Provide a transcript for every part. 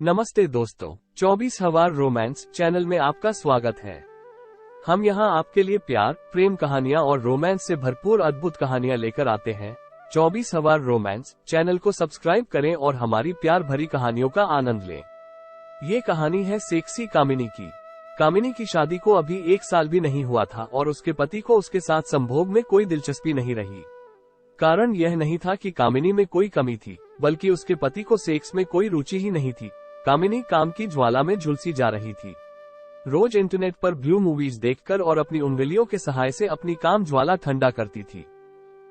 नमस्ते दोस्तों, 24 हवार रोमांस चैनल में आपका स्वागत है। हम यहाँ आपके लिए प्यार, प्रेम कहानियाँ और रोमांस से भरपूर अद्भुत कहानियाँ लेकर आते हैं। 24 हवार रोमांस चैनल को सब्सक्राइब करें और हमारी प्यार भरी कहानियों का आनंद लें। ये कहानी है सेक्सी कामिनी की। कामिनी की शादी को अभी 1 साल भी नहीं हुआ था और उसके पति को उसके साथ संभोग में कोई दिलचस्पी नहीं रही। कारण यह नहीं था कि कामिनी में कोई कमी थी, बल्कि उसके पति को सेक्स में कोई रुचि ही नहीं थी। कामिनी काम की ज्वाला में झुलसी जा रही थी। रोज इंटरनेट पर ब्लू मूवीज देखकर और अपनी उंगलियों के सहारे से अपनी काम ज्वाला ठंडा करती थी,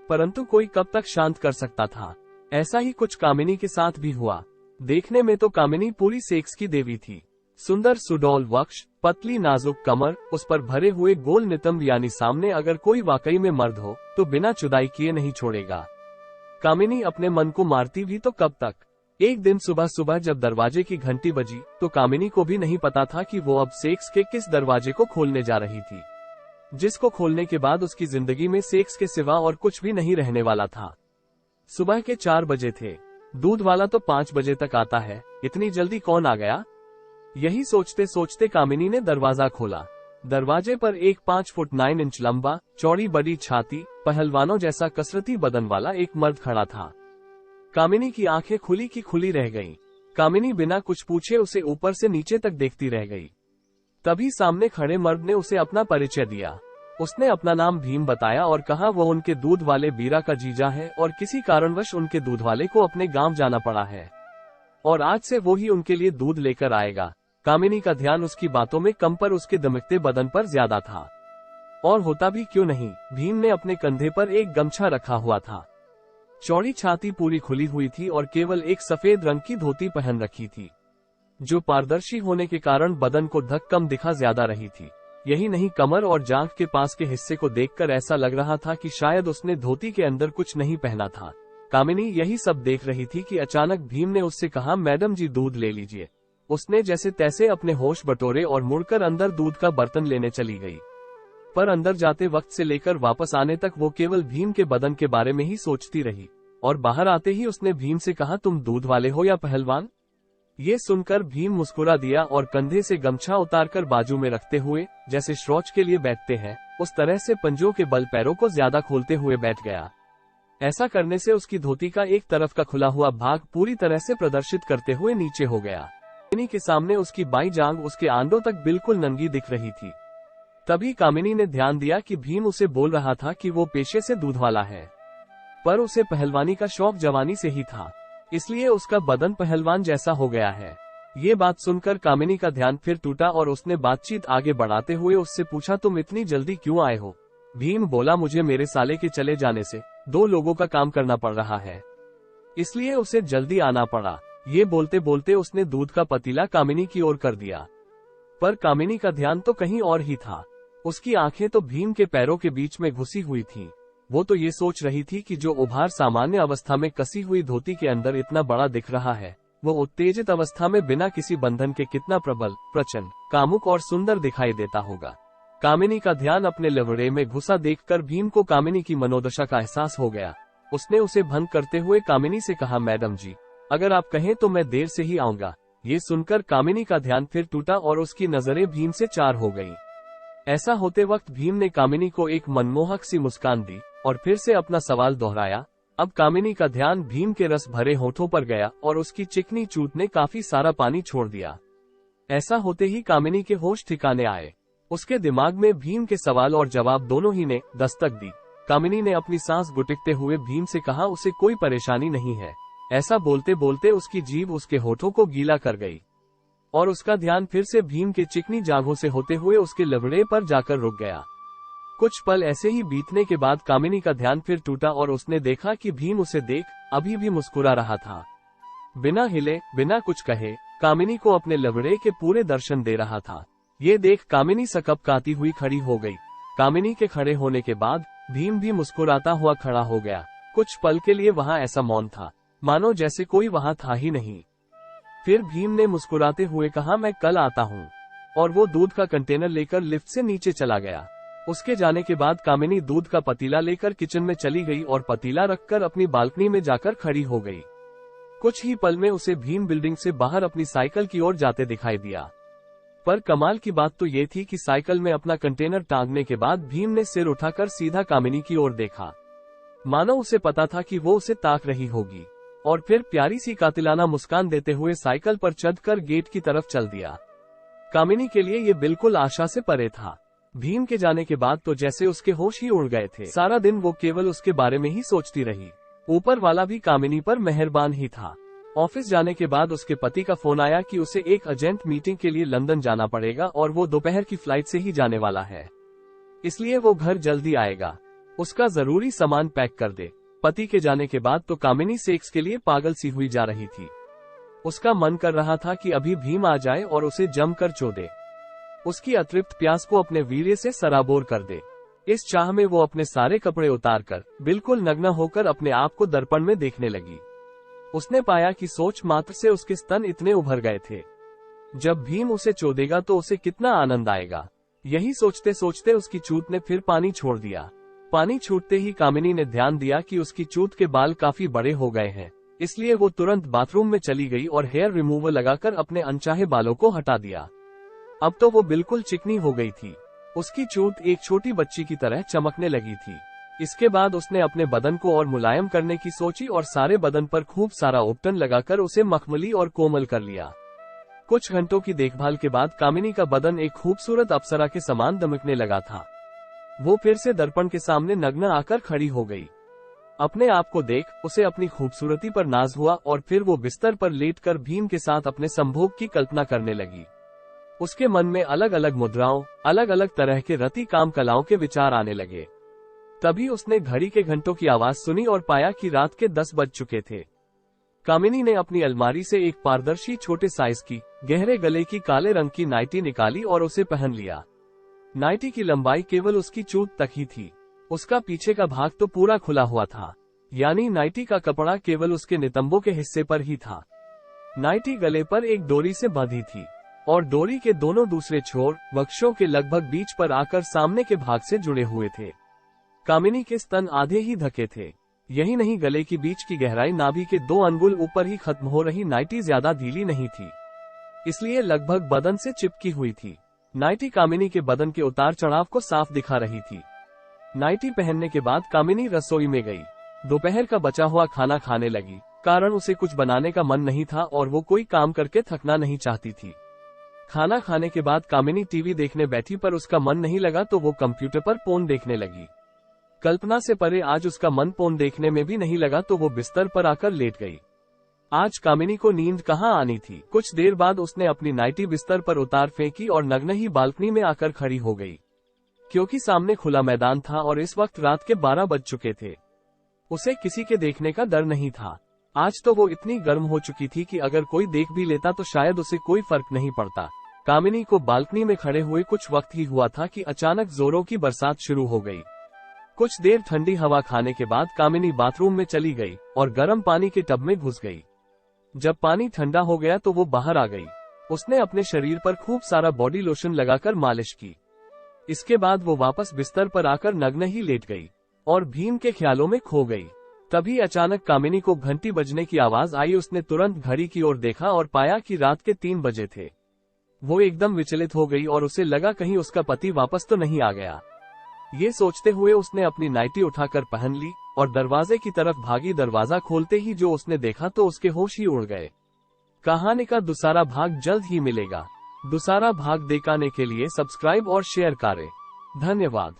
परंतु कोई कब तक शांत कर सकता था। ऐसा ही कुछ कामिनी के साथ भी हुआ। देखने में तो कामिनी पूरी सेक्स की देवी थी। सुंदर सुडौल वक्ष, पतली नाजुक कमर, उस पर भरे हुए गोल नितंब, यानी सामने अगर कोई वाकई में मर्द हो तो बिना चुदाई किए नहीं छोड़ेगा। कामिनी अपने मन को मारती भी तो कब तक। एक दिन सुबह सुबह जब दरवाजे की घंटी बजी तो कामिनी को भी नहीं पता था कि वो अब सेक्स के किस दरवाजे को खोलने जा रही थी, जिसको खोलने के बाद उसकी जिंदगी में सेक्स के सिवा और कुछ भी नहीं रहने वाला था। सुबह के 4 बजे थे। दूध वाला तो 5 बजे तक आता है, इतनी जल्दी कौन आ गया? यही सोचते सोचते कामिनी ने दरवाजा खोला। दरवाजे पर एक 5 फुट 9 इंच लंबा, चौड़ी बड़ी छाती, पहलवानों जैसा कसरती बदन वाला एक मर्द खड़ा था। कामिनी की आंखें खुली की खुली रह गईं। कामिनी बिना कुछ पूछे उसे ऊपर से नीचे तक देखती रह गई। तभी सामने खड़े मर्द ने उसे अपना परिचय दिया। उसने अपना नाम भीम बताया और कहा वो उनके दूध वाले बीरा का जीजा है और किसी कारणवश उनके दूध वाले को अपने गांव जाना पड़ा है और आज से वो ही उनके लिए दूध लेकर आएगा। कामिनी का ध्यान उसकी बातों में कम पर उसके दमकते बदन पर ज्यादा था। और होता भी क्यों नहीं, भीम ने अपने कंधे पर एक गमछा रखा हुआ था। चौड़ी छाती पूरी खुली हुई थी और केवल एक सफेद रंग की धोती पहन रखी थी, जो पारदर्शी होने के कारण बदन को ढक कम दिखा ज्यादा रही थी। यही नहीं, कमर और जांघ के पास के हिस्से को देखकर ऐसा लग रहा था कि शायद उसने धोती के अंदर कुछ नहीं पहना था। कामिनी यही सब देख रही थी कि अचानक भीम ने उससे कहा, मैडम जी दूध ले लीजिए। उसने जैसे तैसे अपने होश बटोरे और मुड़कर अंदर दूध का बर्तन लेने चली गई। पर अंदर जाते वक्त से लेकर वापस आने तक वो केवल भीम के बदन के बारे में ही सोचती रही और बाहर आते ही उसने भीम से कहा, तुम दूध वाले हो या पहलवान? ये सुनकर भीम मुस्कुरा दिया और कंधे से गमछा उतारकर बाजू में रखते हुए, जैसे शौच के लिए बैठते हैं उस तरह से पंजों के बल पैरों को ज्यादा खोलते हुए बैठ गया। ऐसा करने से उसकी धोती का एक तरफ का खुला हुआ भाग पूरी तरह से प्रदर्शित करते हुए नीचे हो गया। कामिनी के सामने उसकी बाईं जांघ उसके आंडों तक बिल्कुल नंगी दिख रही थी। तभी कामिनी ने ध्यान दिया कि भीम उसे बोल रहा था कि वो पेशे से दूध वाला है, पर उसे पहलवानी का शौक जवानी से ही था, इसलिए उसका बदन पहलवान जैसा हो गया है। ये बात सुनकर कामिनी का ध्यान फिर टूटा और उसने बातचीत आगे बढ़ाते हुए उससे पूछा, तुम इतनी जल्दी क्यों आए हो? भीम बोला, मुझे मेरे साले के चले जाने से 2 लोगों का काम करना पड़ रहा है, इसलिए उसे जल्दी आना पड़ा। ये बोलते बोलते उसने दूध का पतीला कामिनी की ओर कर दिया, पर कामिनी का ध्यान तो कहीं और ही था। उसकी आंखें तो भीम के पैरों के बीच में घुसी हुई थीं। वो तो ये सोच रही थी कि जो उभार सामान्य अवस्था में कसी हुई धोती के अंदर इतना बड़ा दिख रहा है, वो उत्तेजित अवस्था में बिना किसी बंधन के कितना प्रबल, प्रचंड, कामुक और सुंदर दिखाई देता होगा। कामिनी का ध्यान अपने लिवड़े में घुसा देखकर भीम को कामिनी की मनोदशा का एहसास हो गया। उसने उसे भंग करते हुए कामिनी से कहा, मैडम जी, अगर आप कहें तो मैं देर से ही आऊंगा। ये सुनकर कामिनी का ध्यान फिर टूटा और उसकी नजरें भीम से चार हो गईं। ऐसा होते वक्त भीम ने कामिनी को एक मनमोहक सी मुस्कान दी और फिर से अपना सवाल दोहराया। अब कामिनी का ध्यान भीम के रस भरे होठों पर गया और उसकी चिकनी चूत ने काफी सारा पानी छोड़ दिया। ऐसा होते ही कामिनी के होश ठिकाने आए। उसके दिमाग में भीम के सवाल और जवाब दोनों ही ने दस्तक दी। कामिनी ने अपनी सांस गुटिकते हुए भीम से कहा, उसे कोई परेशानी नहीं है। ऐसा बोलते बोलते उसकी जीभ उसके होठों को गीला कर गई और उसका ध्यान फिर से भीम के चिकनी जांघों से होते हुए उसके लवड़े पर जाकर रुक गया। कुछ पल ऐसे ही बीतने के बाद कामिनी का ध्यान फिर टूटा और उसने देखा कि भीम उसे देख अभी भी मुस्कुरा रहा था। बिना हिले, बिना कुछ कहे, कामिनी को अपने लवड़े के पूरे दर्शन दे रहा था। ये देख कामिनी सकपकाती हुई खड़ी हो गई। कामिनी के खड़े होने के बाद भीम भी मुस्कुराता हुआ खड़ा हो गया। कुछ पल के लिए वहां ऐसा मौन था, मानो जैसे कोई वहां था ही नहीं। फिर भीम ने मुस्कुराते हुए कहा, मैं कल आता हूँ, और वो दूध का कंटेनर लेकर लिफ्ट से नीचे चला गया। उसके जाने के बाद कामिनी दूध का पतीला लेकर किचन में चली गई और पतीला रखकर अपनी बालकनी में जाकर खड़ी हो गई। कुछ ही पल में उसे भीम बिल्डिंग से बाहर अपनी साइकिल की ओर जाते दिखाई दिया। पर कमाल की बात तो ये थी कि साइकिल में अपना कंटेनर टांगने के बाद भीम ने सिर उठाकर सीधा कामिनी की ओर देखा, मानो उसे पता था कि वो उसे ताक रही होगी, और फिर प्यारी सी कातिलाना मुस्कान देते हुए साइकिल पर चढ़कर गेट की तरफ चल दिया। कामिनी के लिए ये बिल्कुल आशा से परे था। भीम के जाने के बाद तो जैसे उसके होश ही उड़ गए थे। सारा दिन वो केवल उसके बारे में ही सोचती रही। ऊपर वाला भी कामिनी पर मेहरबान ही था। ऑफिस जाने के बाद उसके पति का फोन आया कि उसे एक अर्जेंट मीटिंग के लिए लंदन जाना पड़ेगा और वो दोपहर की फ्लाइट से ही जाने वाला है, इसलिए वो घर जल्दी आएगा। उसका जरूरी सामान पैक कर दे। पति के जाने के बाद तो कामिनी सेक्स के लिए पागल सी हुई जा रही थी। उसका मन कर रहा था कि अभी भीम आ जाए और उसे जमकर चोदे, उसकी अतृप्त प्यास को अपने वीर्य से सराबोर कर दे। इस चाह में वो अपने सारे कपड़े उतारकर बिल्कुल नग्न होकर अपने आप को दर्पण में देखने लगी। उसने पाया कि सोच मात्र से उसके स्तन इतने उभर गए थे। जब भीम उसे चोदेगा तो उसे कितना आनंद आएगा। यही सोचते सोचते उसकी चूत ने फिर पानी छोड़ दिया। पानी छूटते ही कामिनी ने ध्यान दिया कि उसकी चूत के बाल काफी बड़े हो गए हैं, इसलिए वो तुरंत बाथरूम में चली गई और हेयर रिमूवर लगाकर अपने अनचाहे बालों को हटा दिया। अब तो वो बिल्कुल चिकनी हो गई थी। उसकी चूत एक छोटी बच्ची की तरह चमकने लगी थी। इसके बाद उसने अपने बदन को और मुलायम करने की सोची और सारे बदन पर खूब सारा उपटन लगाकर उसे मखमली और कोमल कर लिया। कुछ घंटों की देखभाल के बाद कामिनी का बदन एक खूबसूरत अप्सरा के समान दमकने लगा था। वो फिर से दर्पण के सामने नग्न आकर खड़ी हो गई। अपने आप को देख उसे अपनी खूबसूरती पर नाज हुआ और फिर वो बिस्तर पर लेटकर भीम के साथ अपने संभोग की कल्पना करने लगी। उसके मन में अलग अलग मुद्राओं, अलग अलग तरह के रति काम कलाओं के विचार आने लगे। तभी उसने घड़ी के घंटों की आवाज सुनी और पाया कि रात के 10 बज चुके थे। कामिनी ने अपनी अलमारी से एक पारदर्शी छोटे साइज की गहरे गले की काले रंग की नाइटी निकाली और उसे पहन लिया। नाइटी की लंबाई केवल उसकी चूत तक ही थी। उसका पीछे का भाग तो पूरा खुला हुआ था, यानी नाइटी का कपड़ा केवल उसके नितंबों के हिस्से पर ही था। नाइटी गले पर एक डोरी से बंधी थी और डोरी के दोनों दूसरे छोर वक्षों के लगभग बीच पर आकर सामने के भाग से जुड़े हुए थे। कामिनी के स्तन आधे ही ढके थे। यही नहीं, गले की बीच की गहराई नाभि के 2 अंगुल ऊपर ही खत्म हो रही नाइटी ज्यादा ढीली नहीं थी, इसलिए लगभग बदन से चिपकी हुई थी। नाइटी कामिनी के बदन के उतार चढ़ाव को साफ दिखा रही थी। नाइटी पहनने के बाद कामिनी रसोई में गई। दोपहर का बचा हुआ खाना खाने लगी, कारण उसे कुछ बनाने का मन नहीं था और वो कोई काम करके थकना नहीं चाहती थी। खाना खाने के बाद कामिनी टीवी देखने बैठी, पर उसका मन नहीं लगा तो वो कंप्यूटर पर पोर्न देखने लगी। कल्पना से परे आज उसका मन पोर्न देखने में भी नहीं लगा तो वो बिस्तर पर आकर लेट गई। आज कामिनी को नींद कहाँ आनी थी। कुछ देर बाद उसने अपनी नाइटी बिस्तर पर उतार फेंकी और नग्न ही बालकनी में आकर खड़ी हो गई, क्योंकि सामने खुला मैदान था और इस वक्त रात के 12 बज चुके थे। उसे किसी के देखने का डर नहीं था। आज तो वो इतनी गर्म हो चुकी थी कि अगर कोई देख भी लेता तो शायद उसे कोई फर्क नहीं पड़ता। कामिनी को बालकनी में खड़े हुए कुछ वक्त ही हुआ था कि अचानक जोरों की बरसात शुरू हो गई। कुछ देर ठंडी हवा खाने के बाद कामिनी बाथरूम में चली गई और गर्म पानी के टब में घुस गई। जब पानी ठंडा हो गया तो वो बाहर आ गई। उसने अपने शरीर पर खूब सारा बॉडी लोशन लगाकर मालिश की। इसके बाद वो वापस बिस्तर पर आकर नग्न ही लेट गई और भीम के ख्यालों में खो गई। तभी अचानक कामिनी को घंटी बजने की आवाज आई। उसने तुरंत घड़ी की ओर देखा और पाया कि रात के 3 बजे थे। वो एकदम विचलित हो गई और उसे लगा कहीं उसका पति वापस तो नहीं आ गया। ये सोचते हुए उसने अपनी नाइटी उठाकर पहन ली और दरवाजे की तरफ भागी। दरवाजा खोलते ही जो उसने देखा तो उसके होश ही उड़ गए। कहानी का दूसरा भाग जल्द ही मिलेगा। दूसरा भाग देखने के लिए सब्सक्राइब और शेयर करें। धन्यवाद।